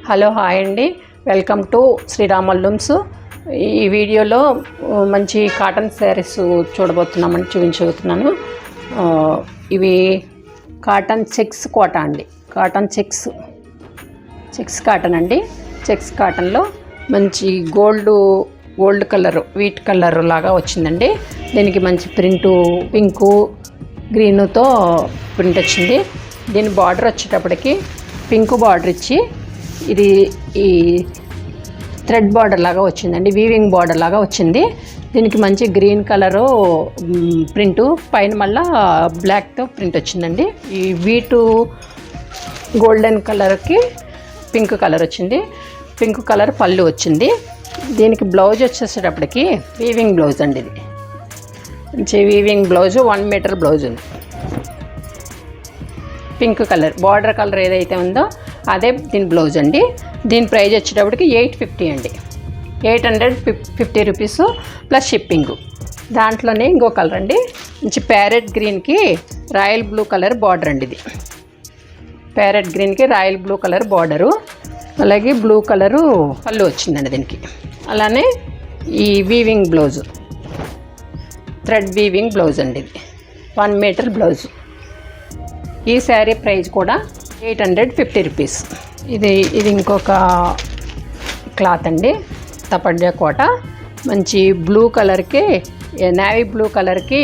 Hello hi అండి, welcome to శ్రీరామల్ looms. ఈ వీడియోలో మంచి కాటన్ శారీస్ చూపించబోతున్నాను. ఇవి కాటన్ చెక్స్ కోట అండి. కాటన్ చెక్స్ కాటన్ అండి. చెక్స్ కాటన్లో మంచి గోల్డ్ కలర్, వీట్ కలర్ లాగా వచ్చిందండి. దీనికి మంచి ప్రింటు పింకు గ్రీన్తో ప్రింట్ వచ్చింది. దీని బార్డర్ వచ్చేటప్పటికి పింక్ బార్డర్ ఇచ్చి ఇది ఈ థ్రెడ్ బార్డర్ లాగా వచ్చిందండి, వీవింగ్ బార్డర్ లాగా వచ్చింది. దీనికి మంచి గ్రీన్ కలరు ప్రింటు, పైన మళ్ళా బ్లాక్తో ప్రింట్ వచ్చిందండి. ఈ వీటు గోల్డెన్ కలర్కి పింక్ కలర్ వచ్చింది. పింక్ కలర్ పళ్ళు వచ్చింది. దీనికి బ్లౌజ్ వచ్చేసేటప్పటికి వీవింగ్ బ్లౌజ్ అండి. ఇది మంచి వీవింగ్ బ్లౌజ్, 1 మీటర్ బ్లౌజ్ ఉంది. పింక్ కలర్ బార్డర్ కలర్ ఏదైతే ఉందో అదే దీని బ్లౌజ్ అండి. దీని ప్రైజ్ వచ్చేటప్పటికి 850 అండి. 850 రూపీస్ ప్లస్ షిప్పింగ్. దాంట్లోనే ఇంకో కలర్ అండి, మంచి ప్యారెట్ గ్రీన్కి రాయల్ బ్లూ కలర్ బార్డర్ అండి. ఇది ప్యారెట్ గ్రీన్కి రాయల్ బ్లూ కలర్ బార్డరు, అలాగే బ్లూ కలరు పళ్ళు వచ్చిందండి దీనికి. అలానే ఈ weaving blouse, thread weaving blouse అండి. ఇది 1 మీటర్ బ్లౌజ్. ఈ శారీ ప్రైస్ కూడా 850 రూపీస్. ఇది ఇంకొక క్లాత్ అండి, తపడ్డా కోట. మంచి బ్లూ కలర్కి, నేవీ బ్లూ కలర్కి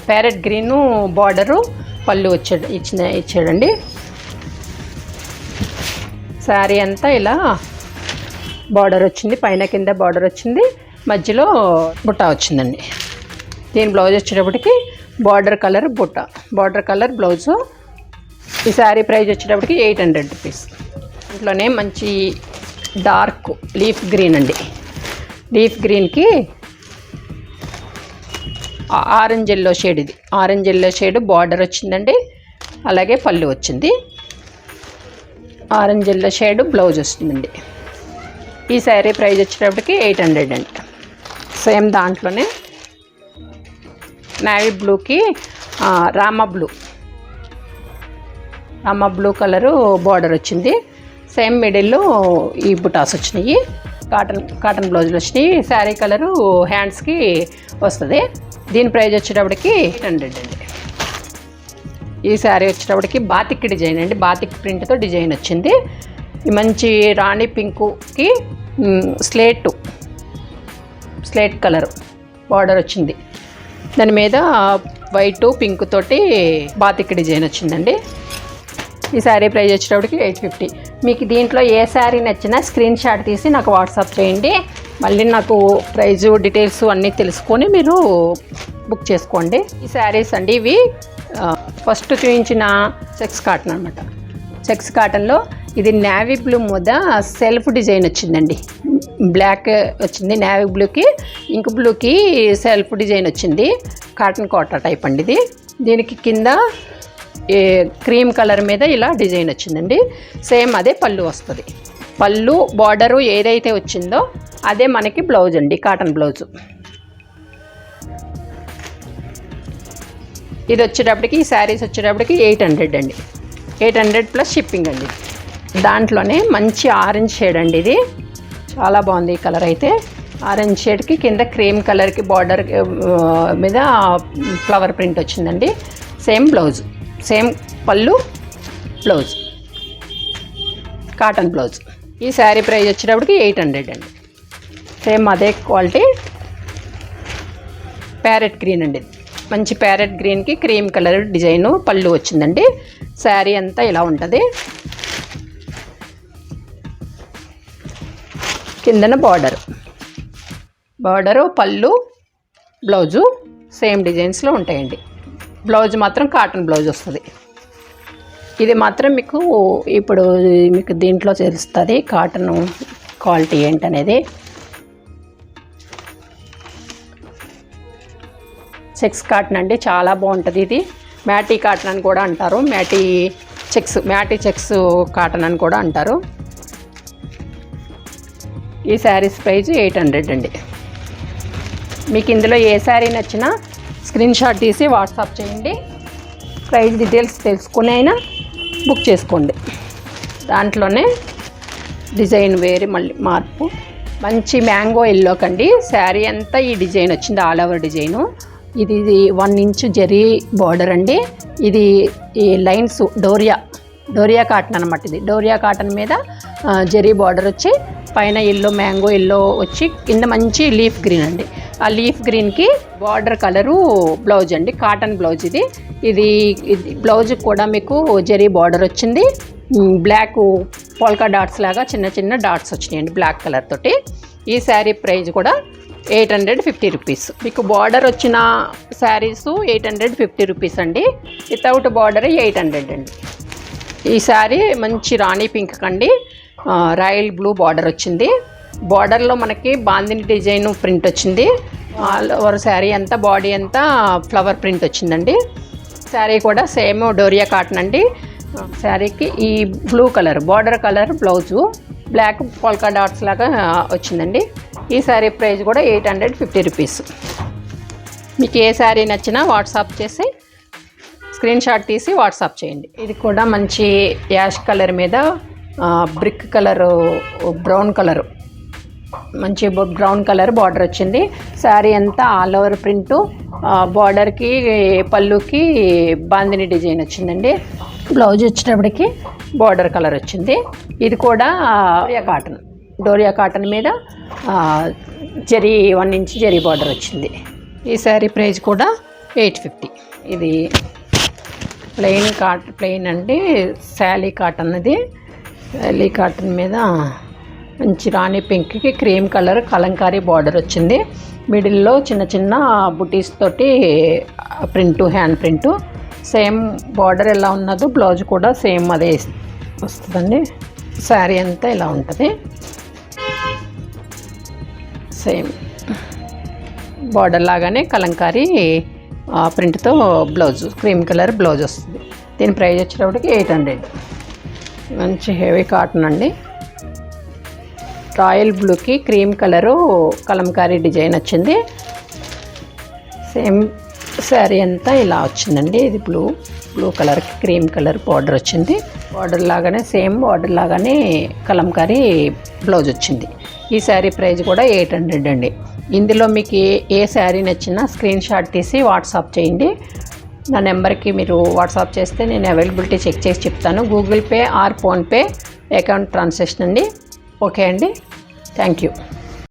ప్యారెట్ గ్రీను బార్డరు, పళ్ళు ఇచ్చాడండి. శారీ అంతా ఇలా బార్డర్ వచ్చింది, పైన కింద బార్డర్ వచ్చింది, మధ్యలో బుట్ట వచ్చిందండి. దీని బ్లౌజ్ వచ్చేటప్పటికి బార్డర్ కలర్ బుట్ట, బార్డర్ కలర్ బ్లౌజు. ఈ శారీ ప్రైస్ వచ్చేటప్పటికి 800 రూపీస్. ఇంట్లోనే మంచి డార్క్ లీఫ్ గ్రీన్ అండి. లీఫ్ గ్రీన్కి ఆరెంజ్ ఎల్లో షేడ్, ఇది ఆరెంజ్ ఎల్లో షేడ్ బార్డర్ వచ్చిందండి, అలాగే పళ్ళు వచ్చింది. ఆరెంజ్ ఎల్లో షేడ్ బ్లౌజ్ వస్తుందండి. ఈ శారీ ప్రైస్ వచ్చేటప్పటికి 800 అండి. సేమ్ దాంట్లోనే నేవీ బ్లూకి రామా బ్లూ కలరు బార్డర్ వచ్చింది. సేమ్ మిడిల్లో ఈ బుటాస్ వచ్చినాయి, కాటన్ బ్లౌజులు వచ్చినాయి. శారీ కలరు హ్యాండ్స్కి వస్తుంది. దీని ప్రైస్ వచ్చేటప్పటికి 800 అండి. ఈ శారీ వచ్చేటప్పటికి బాతిక్ డిజైన్ అండి, బాతిక్ ప్రింట్తో డిజైన్ వచ్చింది. మంచి రాణి పింకుకి స్లేట్ కలరు బార్డర్ వచ్చింది. దాని మీద వైట్ పింక్ తోటి బాతిక్ డిజైన్ వచ్చిందండి. ఈ శారీ ప్రైస్ వచ్చేటప్పటికి 850. మీకు దీంట్లో ఏ శారీ నచ్చినా స్క్రీన్ షాట్ తీసి నాకు వాట్సాప్ చేయండి. మళ్ళీ నాకు ప్రైజు డీటెయిల్స్ అన్నీ తెలుసుకొని మీరు బుక్ చేసుకోండి. ఈ శారీస్ అండి, ఇవి ఫస్ట్ చూపించిన చెక్స్ కాటన్ అనమాట. చెక్స్ కాటన్లో ఇది నేవీ బ్లూ మీద సెల్ఫ్ డిజైన్ వచ్చిందండి. బ్లాక్ వచ్చింది, నేవీ బ్లూకి ఇంక్ బ్లూకి సెల్ఫ్ డిజైన్ వచ్చింది. కాటన్ కోట టైప్ అండి ఇది. దీనికి కింద క్రీమ్ కలర్ మీద ఇలా డిజైన్ వచ్చిందండి. సేమ్ అదే పళ్ళు వస్తుంది. పళ్ళు బార్డరు ఏదైతే వచ్చిందో అదే మనకి బ్లౌజ్ అండి, కాటన్ బ్లౌజు. ఇది వచ్చేటప్పటికి, ఈ శారీస్ వచ్చేటప్పటికి 800 అండి. 800 ప్లస్ షిప్పింగ్ అండి. దాంట్లోనే మంచి ఆరెంజ్ షేడ్ అండి. ఇది చాలా బాగుంది ఈ కలర్ అయితే. ఆరెంజ్ షేడ్కి కింద క్రీమ్ కలర్కి బార్డర్ మీద ఫ్లవర్ ప్రింట్ వచ్చిందండి. సేమ్ బ్లౌజ్, సేమ్ పళ్ళు, బ్లౌజ్, కాటన్ బ్లౌజ్. ఈ శారీ ప్రైస్ వచ్చేటప్పటికి 800 అండి. సేమ్ అదే క్వాలిటీ ప్యారెట్ గ్రీన్ అండి. మంచి ప్యారెట్ గ్రీన్కి క్రీమ్ కలర్ డిజైను పళ్ళు వచ్చిందండి. శారీ అంతా ఇలా ఉంటుంది. కిందన బార్డరు, పళ్ళు, బ్లౌజు సేమ్ డిజైన్స్లో ఉంటాయండి. బ్లౌజ్ మాత్రం కాటన్ బ్లౌజ్ వస్తుంది. ఇది మాత్రం మీకు దీంట్లో తెలుస్తుంది కాటన్ క్వాలిటీ ఏంటనేది. చెక్స్ కాటన్ అండి, చాలా బాగుంటుంది. ఇది మ్యాటీ కాటన్ అని కూడా అంటారు, మ్యాటీ చెక్స్ కాటన్ అని కూడా అంటారు. ఈ శారీస్ ప్రైస్ 800 అండి. మీకు ఇందులో ఏ శారీ నచ్చినా స్క్రీన్ షాట్ తీసి వాట్సాప్ చేయండి. ప్రైస్ డీటెయిల్స్ తెలుసుకుని అయినా బుక్ చేసుకోండి. దాంట్లోనే డిజైన్ వేరే మళ్ళీ మార్పు. మంచి మ్యాంగో ఎల్లో కండి శారీ అంతా ఈ డిజైన్ వచ్చింది, ఆల్ ఓవర్ డిజైను. ఇది 1 ఇంచ్ జరీ బార్డర్ అండి. ఇది ఈ లైన్స్ డోరియా కాటన్ అనమాట. ఇది డోరియా కాటన్ మీద జరీ బార్డర్ వచ్చి పైన ఎల్లో మ్యాంగో ఎల్లో వచ్చి కింద మంచి లీఫ్ గ్రీన్ అండి. ఆ లీఫ్ గ్రీన్కి బార్డర్ కలరు బ్లౌజ్ అండి, కాటన్ బ్లౌజ్ ఇది. ఇది బ్లౌజ్ కూడా మీకు జరీ బార్డర్ వచ్చింది. బ్లాక్ పోల్కా డాట్స్ లాగా చిన్న చిన్న డాట్స్ వచ్చినాయండి బ్లాక్ కలర్ తోటి. ఈ శారీ ప్రైస్ కూడా 850 రూపీస్. మీకు బార్డర్ వచ్చిన శారీస్ 850 రూపీస్ అండి. వితౌట్ బార్డర్ 800 అండి. ఈ శారీ మంచి రాణి పింక్ కండి, రాయల్ బ్లూ బార్డర్ వచ్చింది. బార్డర్లో మనకి బాందిని డిజైన్ ప్రింట్ వచ్చింది. ఆల్ ఓవర్ శారీ అంతా బాడీ అంతా ఫ్లవర్ ప్రింట్ వచ్చిందండి. శారీ కూడా సేమ్ డోరియా కాటన్ అండి. శారీకి ఈ blue colour border colour blouse black polka dots లాగా వచ్చిందండి. ఈ శారీ ప్రైస్ కూడా 850 రూపీస్. మీకు ఏ శారీ నచ్చినా వాట్సాప్ చేసి స్క్రీన్ షాట్ తీసి వాట్సాప్ చేయండి. ఇది కూడా మంచి యాష్ కలర్ మీద బ్రిక్ కలరు బ్రౌన్ కలరు మంచి బ్రౌన్ కలర్ బార్డర్ వచ్చింది. శారీ అంతా ఆల్ ఓవర్ ప్రింటు, బార్డర్కి పళ్ళుకి బాందిని డిజైన్ వచ్చిందండి. బ్లౌజ్ వచ్చేటప్పటికి బార్డర్ కలర్ వచ్చింది. ఇది కూడా డోరియా కాటన్ మీద జరీ 1 ఇంచ్ జరీ బార్డర్ వచ్చింది. ఈ శారీ ప్రైస్ కూడా 850. ఇది ప్లెయిన్ అండి, శాలీ కాటన్. అది శాలీ కాటన్ మీద మంచి రాణి పింక్కి క్రీమ్ కలర్ కలంకారీ బార్డర్ వచ్చింది. మిడిల్లో చిన్న చిన్న బుటీస్ తోటి print, hand print. Same border ఎలా ఉన్నదో బ్లౌజ్ కూడా సేమ్ అదే వస్తుందండి. శారీ అంతా ఇలా ఉంటుంది. సేమ్ బార్డర్ లాగానే కలంకారీ ప్రింట్తో బ్లౌజ్, క్రీమ్ కలర్ బ్లౌజ్ వస్తుంది. దీని ప్రైస్ వచ్చేటప్పటికి 800. మంచి హెవీ కాటన్ అండి. రాయల్ బ్లూకి క్రీమ్ కలరు కలంకారీ డిజైన్ వచ్చింది. సేమ్ శారీ అంతా ఇలా వచ్చిందండి. ఇది బ్లూ కలర్కి క్రీమ్ కలర్ బార్డర్ వచ్చింది. బార్డర్ లాగానే సేమ్ బార్డర్ లాగానే కలంకారీ బ్లౌజ్ వచ్చింది. ఈ శారీ ప్రైస్ కూడా 800 అండి. ఇందులో మీకు ఏ శారీ నచ్చినా స్క్రీన్ షాట్ తీసి వాట్సాప్ చేయండి. నా నెంబర్కి మీరు వాట్సాప్ చేస్తే నేను అవైలబిలిటీ చెక్ చేసి చెప్తాను. Google pay are PhonePe account transaction అండి. ఓకే అండి, థ్యాంక్ యూ.